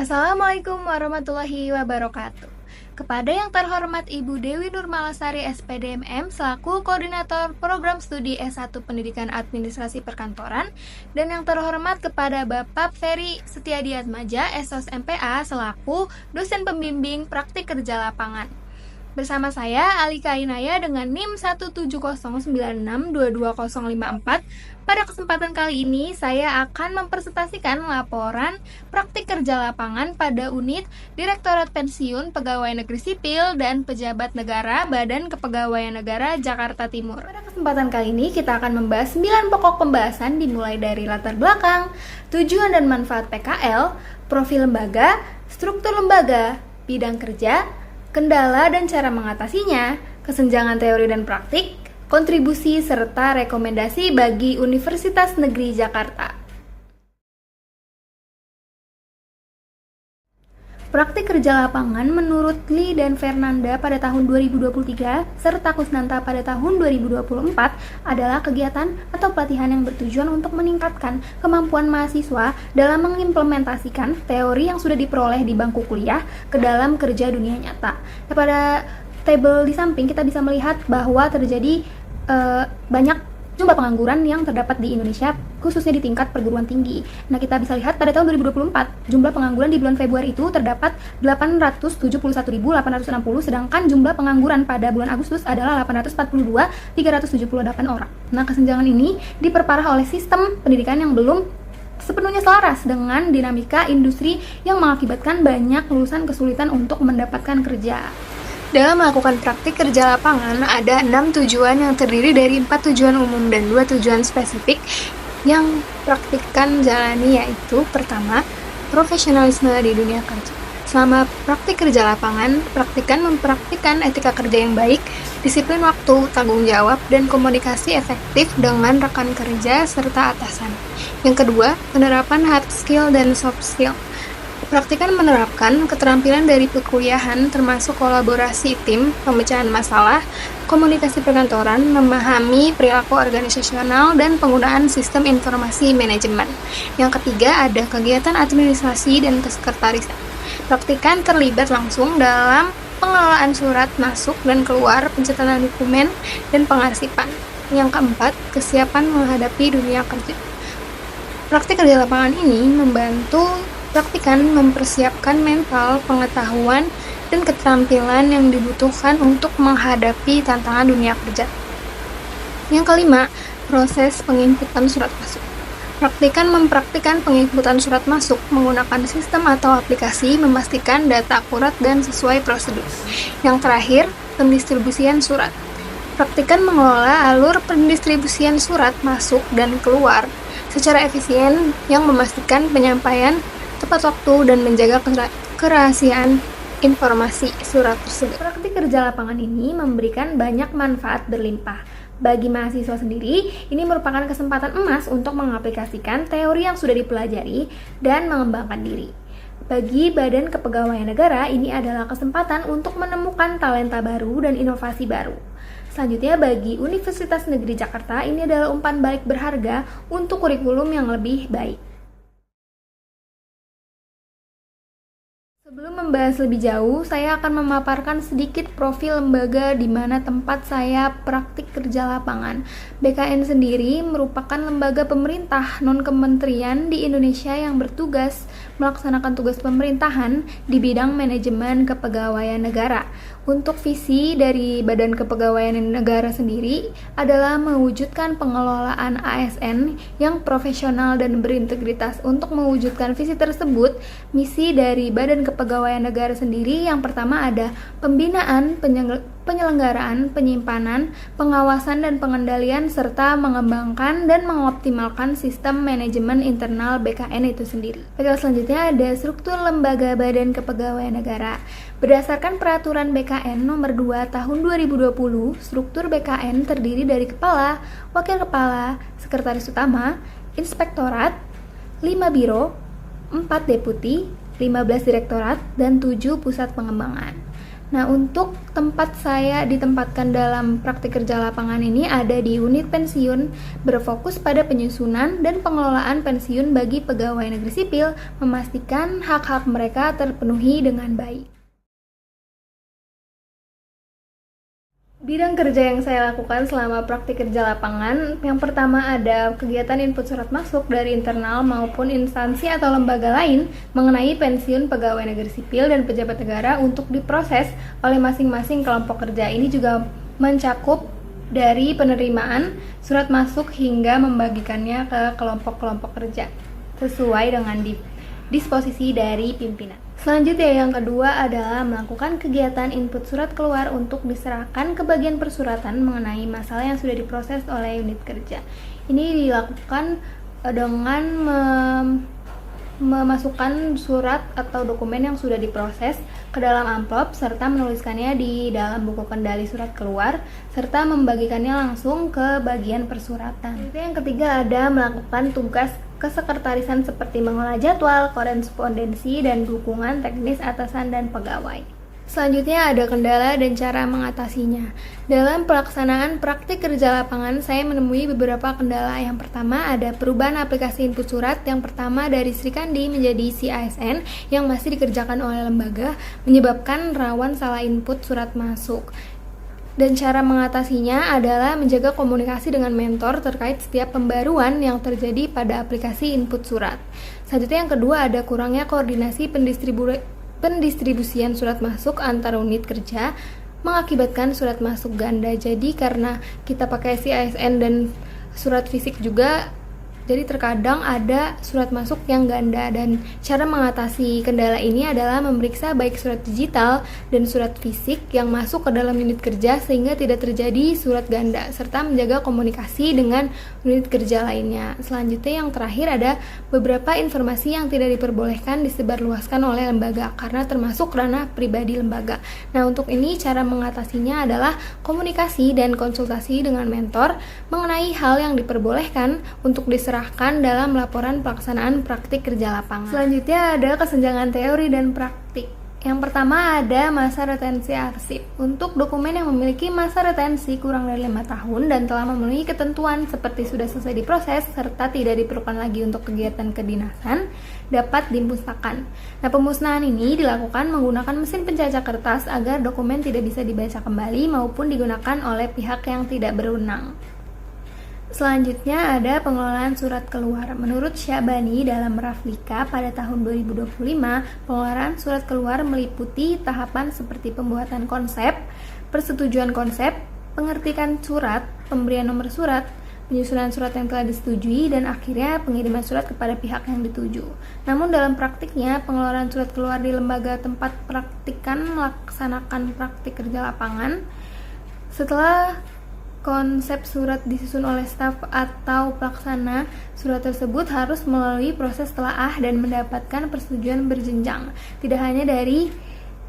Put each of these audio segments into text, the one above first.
Assalamualaikum warahmatullahi wabarakatuh. Kepada yang terhormat Ibu Dewi Nurmalasari SPDMM selaku Koordinator Program Studi S1 Pendidikan Administrasi Perkantoran, dan yang terhormat kepada Bapak Ferry Setiadiatmaja SOS MPA selaku dosen pembimbing praktik kerja lapangan. Bersama saya Alika Inaya dengan NIM 17096222054. Pada kesempatan kali ini saya akan mempresentasikan laporan praktik kerja lapangan pada unit Direktorat Pensiun Pegawai Negeri Sipil dan Pejabat Negara Badan Kepegawaian Negara Jakarta Timur. Pada kesempatan kali ini kita akan membahas 9 pokok pembahasan dimulai dari latar belakang, tujuan dan manfaat PKL, profil lembaga, struktur lembaga, bidang kerja, kendala dan cara mengatasinya, kesenjangan teori dan praktik, kontribusi serta rekomendasi bagi Universitas Negeri Jakarta. Praktik kerja lapangan menurut Lee dan Fernanda pada tahun 2023 serta Kusnanta pada tahun 2024 adalah kegiatan atau pelatihan yang bertujuan untuk meningkatkan kemampuan mahasiswa dalam mengimplementasikan teori yang sudah diperoleh di bangku kuliah ke dalam kerja dunia nyata. Pada tabel di samping kita bisa melihat bahwa terjadi banyak jumlah pengangguran yang terdapat di Indonesia, khususnya di tingkat perguruan tinggi. Nah, kita bisa lihat pada tahun 2024, jumlah pengangguran di bulan Februari itu terdapat 871.860, sedangkan jumlah pengangguran pada bulan Agustus adalah 842.378 orang. Nah, kesenjangan ini diperparah oleh sistem pendidikan yang belum sepenuhnya selaras dengan dinamika industri yang mengakibatkan banyak lulusan kesulitan untuk mendapatkan kerja. Dalam melakukan praktik kerja lapangan, ada 6 tujuan yang terdiri dari 4 tujuan umum dan 2 tujuan spesifik yang praktikkan jalani, yaitu pertama, profesionalisme di dunia kerja. Selama praktik kerja lapangan, mempraktikkan etika kerja yang baik, disiplin waktu, tanggung jawab, dan komunikasi efektif dengan rekan kerja serta atasan. Yang kedua, penerapan hard skill dan soft skill. Praktikan menerapkan keterampilan dari perkuliahan termasuk kolaborasi tim, pemecahan masalah, komunikasi perkantoran, memahami perilaku organisasional, dan penggunaan sistem informasi manajemen. Yang ketiga ada kegiatan administrasi dan kesekretarisan. Praktikan terlibat langsung dalam pengelolaan surat masuk dan keluar, pencatatan dokumen, dan pengarsipan. Yang keempat, kesiapan menghadapi dunia kerja. Praktik kerja lapangan ini membantu praktikan mempersiapkan mental, pengetahuan, dan keterampilan yang dibutuhkan untuk menghadapi tantangan dunia kerja. Yang kelima, proses penginputan surat masuk. Mempraktikan penginputan surat masuk menggunakan sistem atau aplikasi, memastikan data akurat dan sesuai prosedur. Yang terakhir, pendistribusian surat. Praktikan mengelola alur pendistribusian surat masuk dan keluar secara efisien yang memastikan penyampaian tepat waktu dan menjaga kerahasiaan informasi surat tersebut. Praktik kerja lapangan ini memberikan banyak manfaat berlimpah. Bagi mahasiswa sendiri, ini merupakan kesempatan emas untuk mengaplikasikan teori yang sudah dipelajari dan mengembangkan diri. Bagi Badan Kepegawaian Negara, ini adalah kesempatan untuk menemukan talenta baru dan inovasi baru. Selanjutnya, bagi Universitas Negeri Jakarta, ini adalah umpan balik berharga untuk kurikulum yang lebih baik. Sebelum membahas lebih jauh, saya akan memaparkan sedikit profil lembaga di mana tempat saya praktik kerja lapangan. BKN sendiri merupakan lembaga pemerintah non-kementerian di Indonesia yang bertugas melaksanakan tugas pemerintahan di bidang manajemen kepegawaian negara. Untuk visi dari Badan Kepegawaian Negara sendiri adalah mewujudkan pengelolaan ASN yang profesional dan berintegritas. Untuk mewujudkan visi tersebut, misi dari Badan Kepegawaian Negara sendiri yang pertama ada pembinaan, penyelenggaraan, penyimpanan, pengawasan dan pengendalian, serta mengembangkan dan mengoptimalkan sistem manajemen internal BKN itu sendiri. Baiklah, selanjutnya ada struktur lembaga Badan Kepegawaian Negara. Berdasarkan peraturan BKN nomor 2 tahun 2020, struktur BKN terdiri dari kepala, wakil kepala, sekretaris utama, inspektorat, 5 biro, 4 deputi, 15 direktorat, dan 7 pusat pengembangan. Nah, untuk tempat saya ditempatkan dalam praktik kerja lapangan ini ada di unit pensiun, berfokus pada penyusunan dan pengelolaan pensiun bagi pegawai negeri sipil, memastikan hak-hak mereka terpenuhi dengan baik. Bidang kerja yang saya lakukan selama praktik kerja lapangan, yang pertama ada kegiatan input surat masuk dari internal maupun instansi atau lembaga lain mengenai pensiun pegawai negeri sipil dan pejabat negara untuk diproses oleh masing-masing kelompok kerja. Ini juga mencakup dari penerimaan surat masuk hingga membagikannya ke kelompok-kelompok kerja sesuai dengan disposisi dari pimpinan. Selanjutnya yang kedua adalah melakukan kegiatan input surat keluar untuk diserahkan ke bagian persuratan mengenai masalah yang sudah diproses oleh unit kerja. Ini dilakukan dengan memasukkan surat atau dokumen yang sudah diproses ke dalam amplop serta menuliskannya di dalam buku kendali surat keluar serta membagikannya langsung ke bagian persuratan. Yang ketiga ada melakukan tugas kesekretarisan seperti mengolah jadwal, korespondensi, dan dukungan teknis atasan dan pegawai. Selanjutnya ada kendala dan cara mengatasinya. Dalam pelaksanaan praktik kerja lapangan, saya menemui beberapa kendala. Yang pertama ada perubahan aplikasi input surat. Yang pertama dari Srikandi menjadi CASN yang masih dikerjakan oleh lembaga, menyebabkan rawan salah input surat masuk. Dan cara mengatasinya adalah menjaga komunikasi dengan mentor terkait setiap pembaruan yang terjadi pada aplikasi input surat. Selanjutnya yang kedua ada kurangnya koordinasi pendistribusian surat masuk antar unit kerja mengakibatkan surat masuk ganda. Jadi karena kita pakai CASN dan surat fisik juga, jadi terkadang ada surat masuk yang ganda, dan cara mengatasi kendala ini adalah memeriksa baik surat digital dan surat fisik yang masuk ke dalam unit kerja sehingga tidak terjadi surat ganda, serta menjaga komunikasi dengan unit kerja lainnya. Selanjutnya yang terakhir ada beberapa informasi yang tidak diperbolehkan disebarluaskan oleh lembaga karena termasuk ranah pribadi lembaga. Nah, untuk ini cara mengatasinya adalah komunikasi dan konsultasi dengan mentor mengenai hal yang diperbolehkan untuk diserahkan dalam laporan pelaksanaan praktik kerja lapangan. Selanjutnya ada kesenjangan teori dan praktik. Yang pertama ada masa retensi arsip. Untuk dokumen yang memiliki masa retensi kurang dari 5 tahun dan telah memenuhi ketentuan seperti sudah selesai diproses serta tidak diperlukan lagi untuk kegiatan kedinasan, dapat dimusnahkan. Nah, pemusnahan ini dilakukan menggunakan mesin pencacah kertas agar dokumen tidak bisa dibaca kembali maupun digunakan oleh pihak yang tidak berwenang. Selanjutnya ada pengelolaan surat keluar. Menurut Syabani dalam Raflika pada tahun 2025, pengelolaan surat keluar meliputi tahapan seperti pembuatan konsep, persetujuan konsep, pengertian surat, pemberian nomor surat, penyusunan surat yang telah disetujui, dan akhirnya pengiriman surat kepada pihak yang dituju. Namun dalam praktiknya, pengelolaan surat keluar di lembaga tempat praktikan melaksanakan praktik kerja lapangan setelah konsep surat disusun oleh staf atau pelaksana surat tersebut harus melalui proses telaah dan mendapatkan persetujuan berjenjang, tidak hanya dari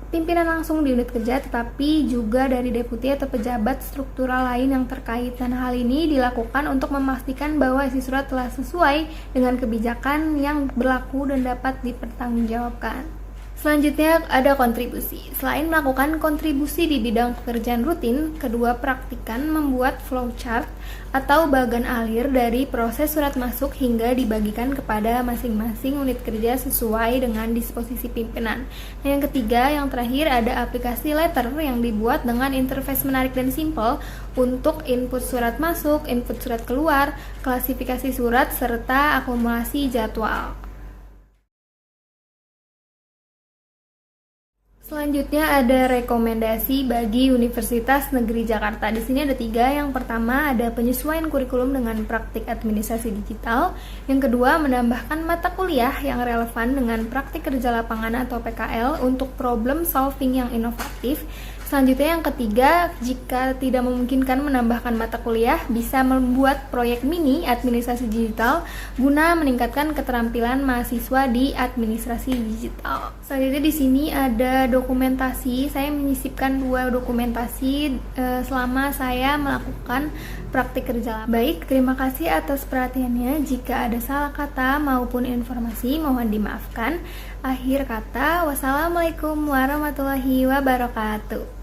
pimpinan langsung di unit kerja tetapi juga dari deputi atau pejabat struktural lain yang terkait, dan hal ini dilakukan untuk memastikan bahwa isi surat telah sesuai dengan kebijakan yang berlaku dan dapat dipertanggungjawabkan. Selanjutnya ada kontribusi. Selain melakukan kontribusi di bidang pekerjaan rutin, kedua praktikan membuat flowchart atau bagan alir dari proses surat masuk hingga dibagikan kepada masing-masing unit kerja sesuai dengan disposisi pimpinan. Nah, yang ketiga, yang terakhir ada aplikasi letter yang dibuat dengan interface menarik dan simpel untuk input surat masuk, input surat keluar, klasifikasi surat, serta akumulasi jadwal. Selanjutnya ada rekomendasi bagi Universitas Negeri Jakarta. Di sini ada 3. Yang pertama ada penyesuaian kurikulum dengan praktik administrasi digital. Yang kedua menambahkan mata kuliah yang relevan dengan praktik kerja lapangan atau PKL untuk problem solving yang inovatif. Selanjutnya yang ketiga, jika tidak memungkinkan menambahkan mata kuliah, bisa membuat proyek mini administrasi digital guna meningkatkan keterampilan mahasiswa di administrasi digital. Selanjutnya di sini ada dokumentasi. Saya menyisipkan 2 dokumentasi selama saya melakukan praktik kerja. Baik, terima kasih atas perhatiannya. Jika ada salah kata maupun informasi, mohon dimaafkan. Akhir kata, wassalamualaikum warahmatullahi wabarakatuh.